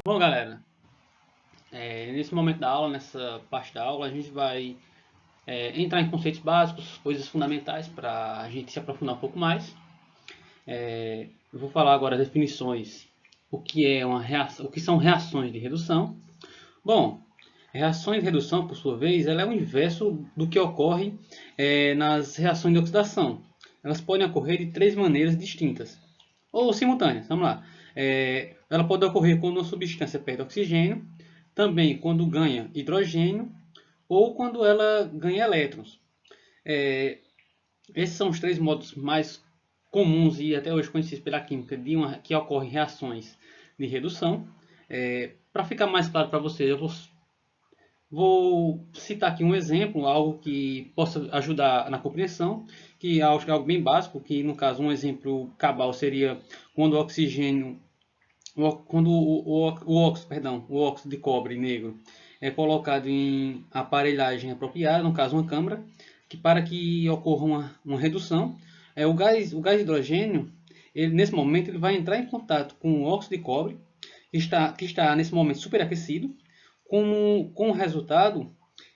Bom, galera, nesse momento da aula, nessa parte da aula, a gente vai entrar em conceitos básicos, coisas fundamentais para a gente se aprofundar um pouco mais. Eu vou falar agora definições, o que é uma reação, o que são reações de redução. Bom, reações de redução, por sua vez, ela é o inverso do que ocorre nas reações de oxidação. Elas podem ocorrer de três maneiras distintas ou simultâneas. Vamos lá. Ela pode ocorrer quando uma substância perde oxigênio, também quando ganha hidrogênio ou quando ela ganha elétrons. Esses são os três modos mais comuns e até hoje conhecidos pela química que ocorrem reações de redução. Para ficar mais claro para vocês, eu vou citar aqui um exemplo, algo que possa ajudar na compreensão, que é algo bem básico, que no caso um exemplo cabal seria quando o oxigênio, quando o óxido de cobre negro é colocado em aparelhagem apropriada, no caso uma câmara, que para que ocorra uma redução, o gás hidrogênio, nesse momento ele vai entrar em contato com o óxido de cobre, que está nesse momento superaquecido. Com o resultado,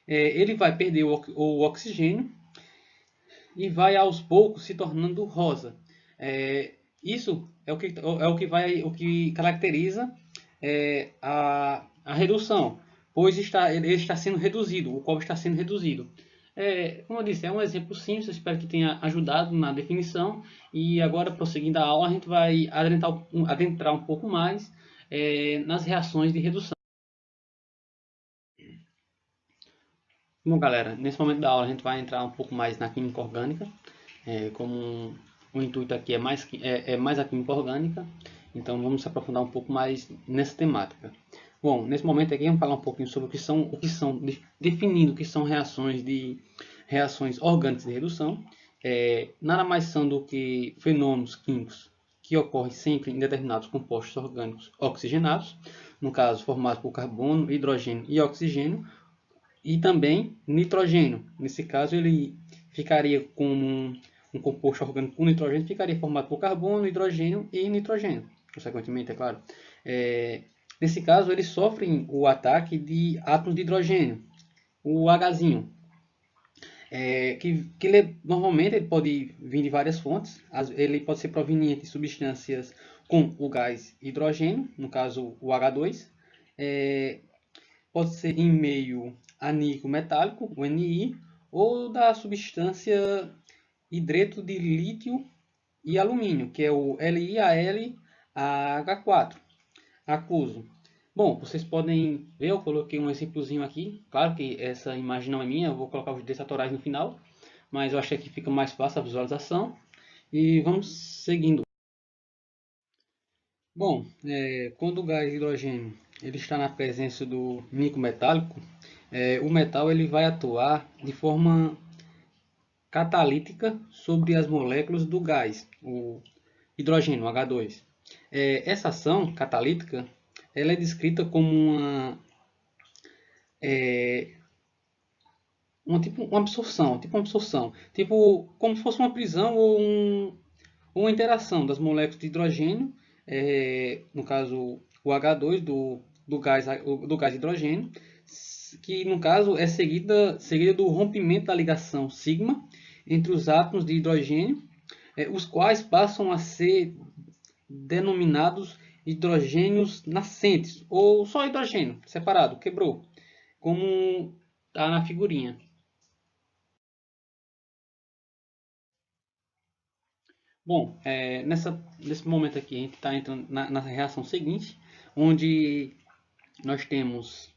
ele vai perder o oxigênio e vai aos poucos se tornando rosa. Isso é o que caracteriza a redução, pois ele está sendo reduzido, o cobre está sendo reduzido. Como eu disse, é um exemplo simples, espero que tenha ajudado na definição. E agora, prosseguindo a aula, a gente vai adentrar um pouco mais nas reações de redução. Bom, galera, nesse momento da aula a gente vai entrar um pouco mais na química orgânica, como o intuito aqui é mais a química orgânica, então vamos se aprofundar um pouco mais nessa temática. Bom, nesse momento aqui vamos falar um pouquinho sobre definindo o que são reações orgânicas de redução. Nada mais são do que fenômenos químicos que ocorrem sempre em determinados compostos orgânicos oxigenados, no caso formados por carbono, hidrogênio e oxigênio, e também nitrogênio. Nesse caso, ele ficaria como um composto orgânico com nitrogênio, ficaria formado por carbono, hidrogênio e nitrogênio, consequentemente, é claro. Nesse caso, eles sofrem o ataque de átomos de hidrogênio, o Hzinho, normalmente ele pode vir de várias fontes. Ele pode ser proveniente de substâncias com o gás hidrogênio, no caso o H2, pode ser em meio anírico metálico, o Ni, ou da substância hidreto de lítio e alumínio, que é o LiAlH4, aquoso. Bom, vocês podem ver, eu coloquei um exemplozinho aqui. Claro que essa imagem não é minha, eu vou colocar os desatorais no final, mas eu achei que fica mais fácil a visualização. E vamos seguindo. Bom, quando o gás hidrogênio ele está na presença do níquel metálico, o metal ele vai atuar de forma catalítica sobre as moléculas do gás, o hidrogênio, H2. Essa ação catalítica ela é descrita como uma absorção, tipo como se fosse uma prisão ou uma interação das moléculas de hidrogênio, no caso o H2 do gás hidrogênio, que no caso é seguida do rompimento da ligação sigma entre os átomos de hidrogênio, os quais passam a ser denominados hidrogênios nascentes, ou só hidrogênio separado, quebrou, como está na figurinha. Bom, nesse momento aqui a gente está entrando na reação seguinte, onde nós temos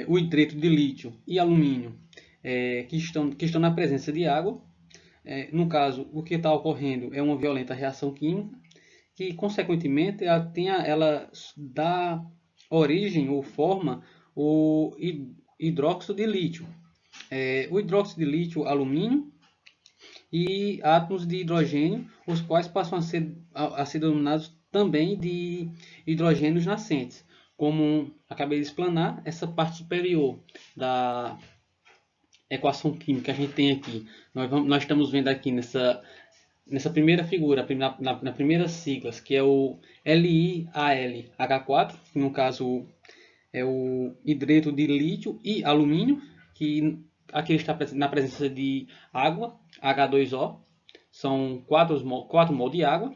o hidreto de lítio e alumínio que estão na presença de água. No caso, o que está ocorrendo é uma violenta reação química que, consequentemente, ela dá origem ou forma o hidróxido de lítio. O hidróxido de lítio, alumínio e átomos de hidrogênio, os quais passam a ser denominados também de hidrogênios nascentes. Como acabei de explanar, essa parte superior da equação química que a gente tem aqui, nós estamos vendo aqui nessa primeira figura, na primeira siglas, que é o LiAlH4, que no caso é o hidreto de lítio e alumínio, que aqui está na presença de água, H2O, são quatro mols de água.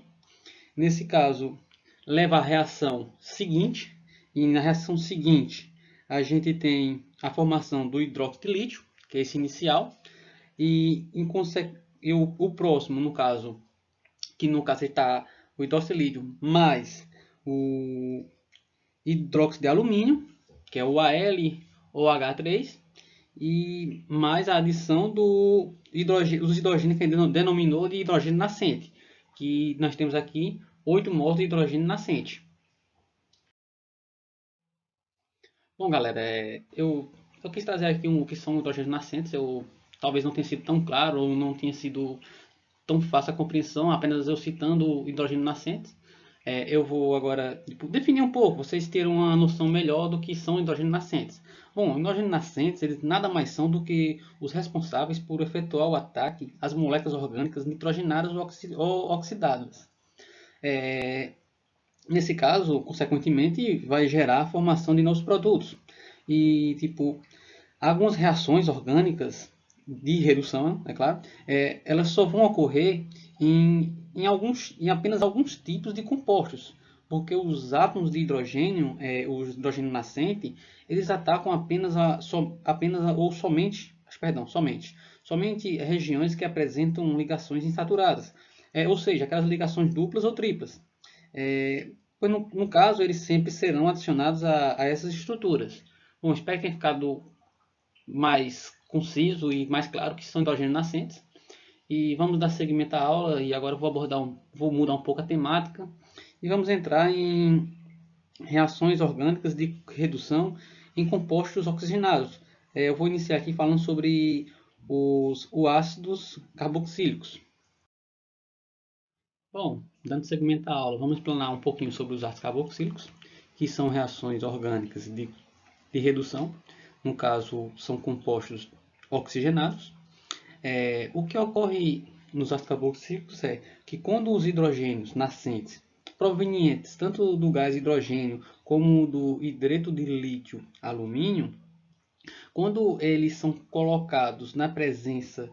Nesse caso, leva à reação seguinte, e na reação seguinte a gente tem a formação do hidróxido de lítio, que é esse inicial, e, o próximo, no caso, que no caso está o hidróxido de lítio mais o hidróxido de alumínio, que é o AlOH3, e mais a adição dos hidrogênios que a gente denominou de hidrogênio nascente, que nós temos aqui 8 mols de hidrogênio nascente. Bom, galera, eu quis trazer aqui o que são hidrogênios nascentes. Eu talvez não tenha sido tão claro ou não tenha sido tão fácil a compreensão, apenas eu citando hidrogênio nascente. Eu vou agora definir um pouco, vocês terem uma noção melhor do que são hidrogênios nascentes. Bom, hidrogênios nascentes, eles nada mais são do que os responsáveis por efetuar o ataque às moléculas orgânicas nitrogenadas ou oxidadas. Nesse caso, consequentemente, vai gerar a formação de novos produtos. E, tipo, algumas reações orgânicas de redução, é claro, elas só vão ocorrer em apenas alguns tipos de compostos, porque os átomos de hidrogênio, o hidrogênio nascente, eles atacam somente regiões que apresentam ligações insaturadas, ou seja, aquelas ligações duplas ou triplas. Pois no caso, eles sempre serão adicionados a essas estruturas. Bom, espero que tenha ficado mais conciso e mais claro que são hidrogênios nascentes. E vamos dar seguimento à aula, e agora eu vou mudar um pouco a temática e vamos entrar em reações orgânicas de redução em compostos oxigenados. Eu vou iniciar aqui falando sobre os ácidos carboxílicos. Bom, dando seguimento à aula, vamos explanar um pouquinho sobre os ácidos carboxílicos, que são reações orgânicas de redução. No caso, são compostos oxigenados. O que ocorre nos ácidos carboxílicos é que quando os hidrogênios nascentes, provenientes tanto do gás hidrogênio como do hidreto de lítio alumínio, quando eles são colocados na presença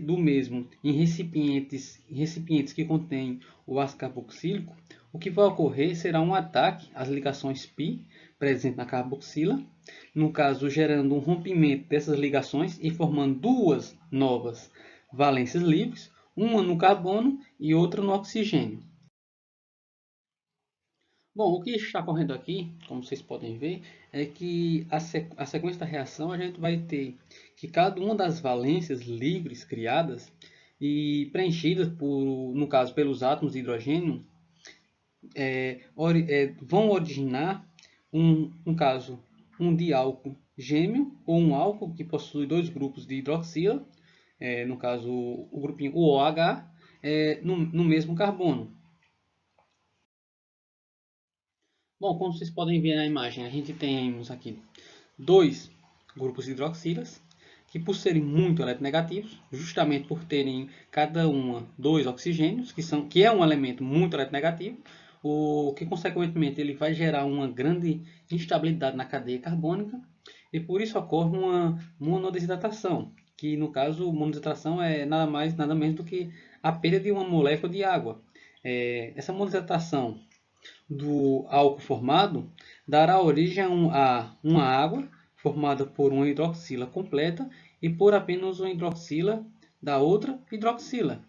do mesmo em recipientes que contêm o ácido carboxílico, o que vai ocorrer será um ataque às ligações π presentes na carboxila, no caso gerando um rompimento dessas ligações e formando duas novas valências livres, uma no carbono e outra no oxigênio. Bom, o que está ocorrendo aqui, como vocês podem ver, é que a sequência da reação a gente vai ter que cada uma das valências livres criadas e preenchidas, no caso, pelos átomos de hidrogênio, vão originar um caso, um diálcool gêmeo ou um álcool que possui dois grupos de hidroxila, no caso o grupinho OH, no mesmo carbono. Bom, como vocês podem ver na imagem, a gente temos aqui dois grupos de hidroxilas, que por serem muito eletronegativos, justamente por terem cada uma dois oxigênios, que é um elemento muito eletronegativo, o que consequentemente ele vai gerar uma grande instabilidade na cadeia carbônica, e por isso ocorre uma monodesidratação, que no caso monodesidratação é nada mais nada menos do que a perda de uma molécula de água. Essa monodesidratação do álcool formado dará origem a uma água formada por uma hidroxila completa e por apenas uma hidroxila da outra hidroxila.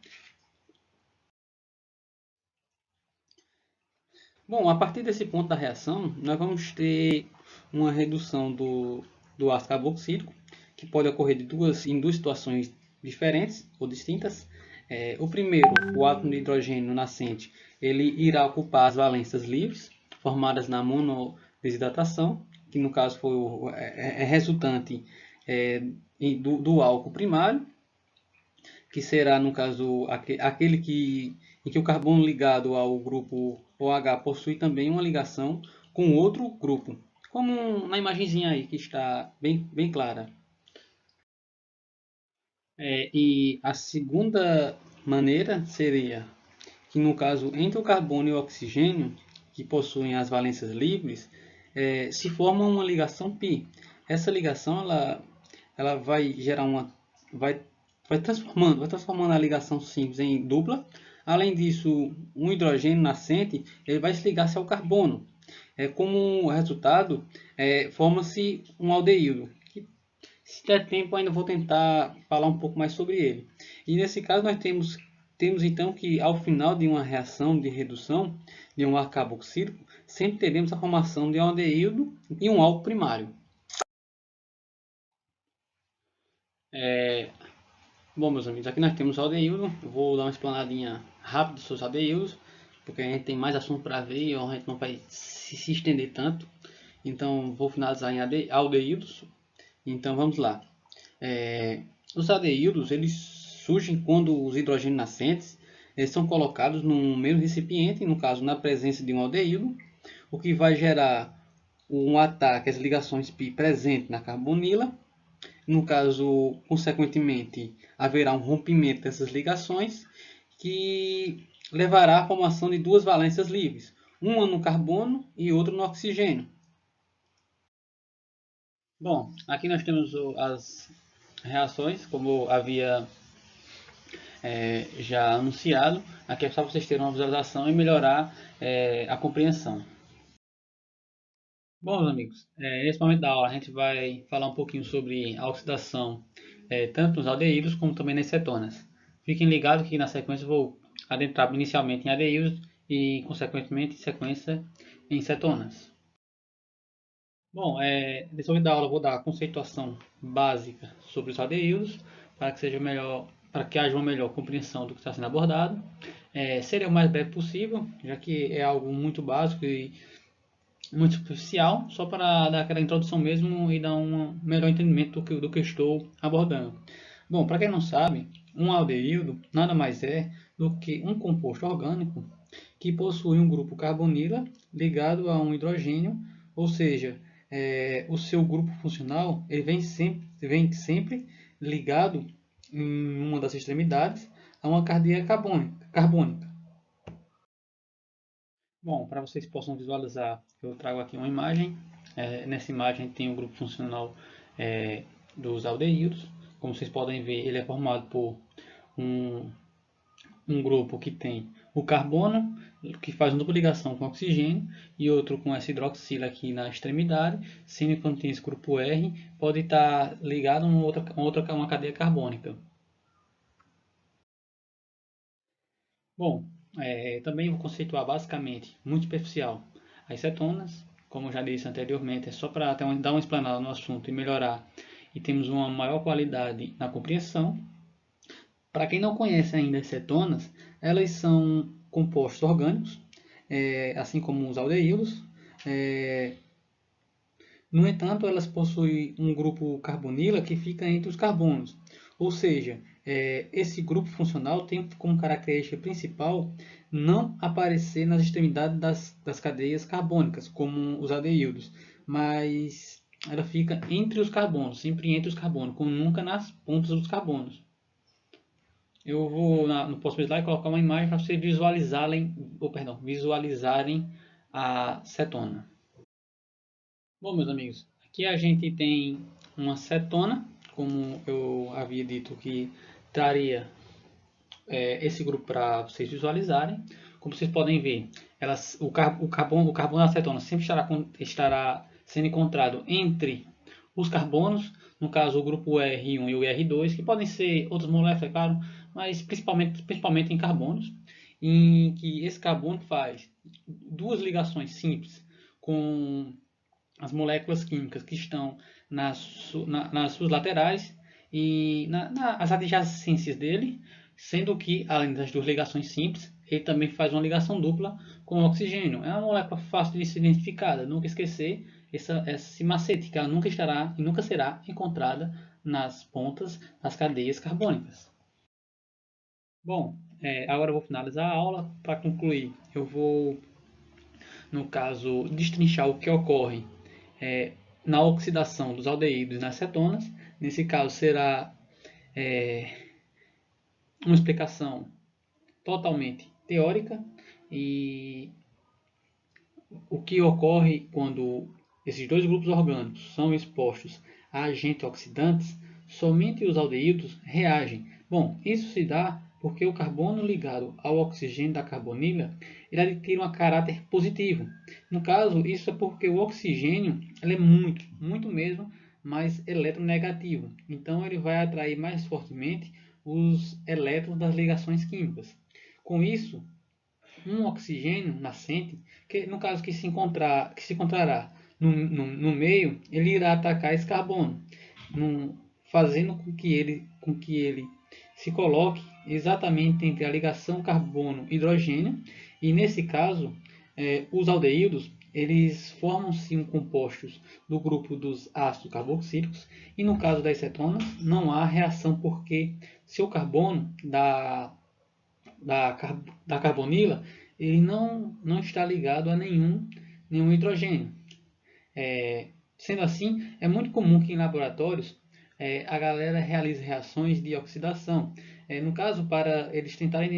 Bom, a partir desse ponto da reação, nós vamos ter uma redução do ácido carboxílico, que pode ocorrer em duas situações diferentes ou distintas. O primeiro, o átomo de hidrogênio nascente, ele irá ocupar as valências livres, formadas na monodesidratação, que no caso é resultante do álcool primário, que será, no caso, aquele em que o carbono ligado ao grupo OH possui também uma ligação com outro grupo, como na imagenzinha aí, que está bem clara. E a segunda maneira seria que, no caso, entre o carbono e o oxigênio, que possuem as valências livres, se forma uma ligação π. Essa ligação ela vai gerar vai transformando a ligação simples em dupla. Além disso, um hidrogênio nascente ele vai se ligar-se ao carbono. Como resultado, forma-se um aldeído. Que, se der tempo, ainda vou tentar falar um pouco mais sobre ele. E nesse caso, nós temos então que, ao final de uma reação de redução de um ar carboxílico, sempre teremos a formação de um aldeído e um álcool primário. Bom, meus amigos, aqui nós temos o aldeído. Eu vou dar uma explanadinha rápida sobre os aldeídos, porque a gente tem mais assunto para ver e a gente não vai se estender tanto. Então, vou finalizar em aldeídos. Então, vamos lá. Os aldeídos, eles surgem quando os hidrogênios nascentes eles são colocados no mesmo recipiente, no caso, na presença de um aldeído, o que vai gerar um ataque às ligações π presentes na carbonila. No caso, consequentemente, haverá um rompimento dessas ligações que levará à formação de duas valências livres, uma no carbono e outra no oxigênio. Bom, aqui nós temos as reações, como havia já anunciado. Aqui é só para vocês terem uma visualização e melhorar a compreensão. Bom, meus amigos, nesse momento da aula a gente vai falar um pouquinho sobre a oxidação, tanto nos aldeídos como também nas cetonas. Fiquem ligados que na sequência eu vou adentrar inicialmente em aldeídos e, consequentemente, em sequência em cetonas. Bom, nesse momento da aula eu vou dar a conceituação básica sobre os aldeídos, para que seja melhor, para que haja uma melhor compreensão do que está sendo abordado. Seria o mais breve possível, já que é algo muito básico e muito superficial, só para dar aquela introdução mesmo e dar um melhor entendimento do que estou abordando. Bom, para quem não sabe, um aldeído nada mais é do que um composto orgânico que possui um grupo carbonila ligado a um hidrogênio, ou seja, o seu grupo funcional ele vem sempre ligado em uma das extremidades a uma cadeia carbônica. Bom, para vocês possam visualizar, eu trago aqui uma imagem. Nessa imagem tem o grupo funcional dos aldeídos. Como vocês podem ver, ele é formado por um grupo que tem o carbono, que faz uma dupla ligação com oxigênio, e outro com essa hidroxila aqui na extremidade, sendo que quando tem esse grupo R, pode estar ligado a uma cadeia carbônica. Bom, também vou conceituar basicamente, muito superficial, as cetonas. Como eu já disse anteriormente, é só para dar uma explanada no assunto e melhorar, e temos uma maior qualidade na compreensão. Para quem não conhece ainda as cetonas, elas são compostos orgânicos, assim como os aldeídos. No entanto, elas possuem um grupo carbonila que fica entre os carbonos. Ou seja, esse grupo funcional tem como característica principal não aparecer nas extremidades das cadeias carbônicas, como os aldeídos, mas ela fica entre os carbonos, sempre entre os carbonos, como nunca nas pontas dos carbonos. Eu vou no próximo slide colocar uma imagem para vocês visualizarem a cetona. Bom, meus amigos, aqui a gente tem uma cetona, como eu havia dito que traria esse grupo para vocês visualizarem. Como vocês podem ver, o carbono da cetona sempre estará sendo encontrado entre os carbonos, no caso o grupo R1 e o R2, que podem ser outras moléculas, é claro, mas principalmente em carbonos, em que esse carbono faz duas ligações simples com as moléculas químicas que estão nas suas laterais e nas adjacências dele, sendo que, além das duas ligações simples, ele também faz uma ligação dupla com o oxigênio. É uma molécula fácil de ser identificada, nunca esquecer esse macete, que ela nunca estará e nunca será encontrada nas pontas das cadeias carbônicas. Bom, agora eu vou finalizar a aula. Para concluir, eu vou, no caso, destrinchar o que ocorre na oxidação dos aldeídos nas cetonas. Nesse caso, será uma explicação totalmente teórica, e o que ocorre quando esses dois grupos orgânicos são expostos a agentes oxidantes, somente os aldeídos reagem. Bom, isso se dá porque o carbono ligado ao oxigênio da carbonila ele adquire um caráter positivo. No caso, isso é porque o oxigênio ele é muito mesmo, mais eletronegativo. Então, ele vai atrair mais fortemente os elétrons das ligações químicas. Com isso, um oxigênio nascente, que no caso que se encontrará no meio, ele irá atacar esse carbono, fazendo com que ele se coloque exatamente entre a ligação carbono-hidrogênio, e nesse caso, os aldeídos eles formam-se compostos do grupo dos ácidos carboxílicos, e no caso das cetonas não há reação porque seu carbono da carbonila ele não está ligado a nenhum hidrogênio. Sendo assim, é muito comum que em laboratórios a galera realize reações de oxidação. No caso, para eles tentarem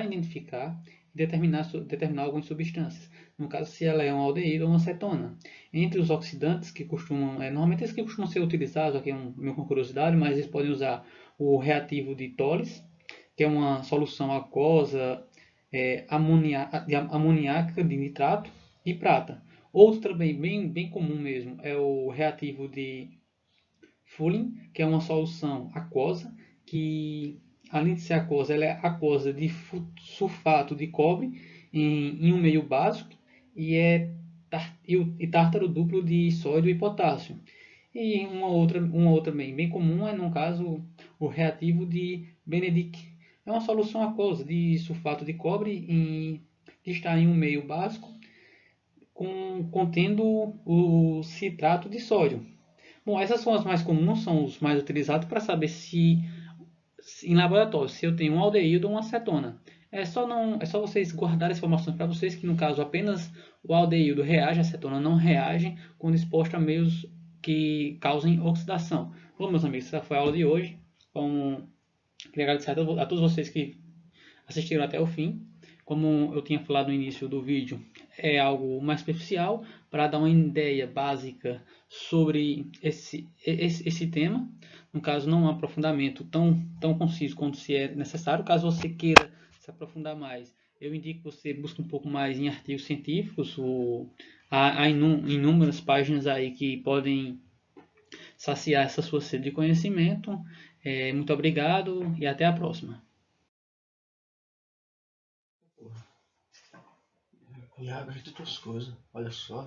identificar e determinar algumas substâncias. No caso, se ela é um aldeído ou uma cetona. Entre os oxidantes que normalmente esses que costumam ser utilizados, aqui é uma curiosidade, mas eles podem usar o reativo de Thales, que é uma solução aquosa amoníaca de nitrato e prata. Outro também bem comum mesmo é o reativo de Fulling, que é uma solução aquosa, que além de ser aquosa, ela é aquosa de sulfato de cobre em um meio básico e tártaro duplo de sódio e potássio. E uma outra bem comum é, no caso, o reativo de Benedict. É uma solução aquosa de sulfato de cobre que está em um meio básico contendo o citrato de sódio. Bom, essas são as mais comuns, são os mais utilizados para saber se em laboratório se eu tenho um aldeído ou uma acetona. É só vocês guardarem essa informação para vocês que no caso apenas o aldeído reage, a acetona não reage quando exposto a meios que causem oxidação. Bom, meus amigos, essa foi a aula de hoje. Queria agradecer a todos vocês que assistiram até o fim. Como eu tinha falado no início do vídeo, é algo mais superficial para dar uma ideia básica sobre esse tema. No caso, não é um aprofundamento tão conciso quanto se é necessário. Caso você queira se aprofundar mais, eu indico que você busque um pouco mais em artigos científicos. Há inúmeras páginas aí que podem saciar essa sua sede de conhecimento. Muito obrigado e até a próxima. Já abre todas as coisas, olha só.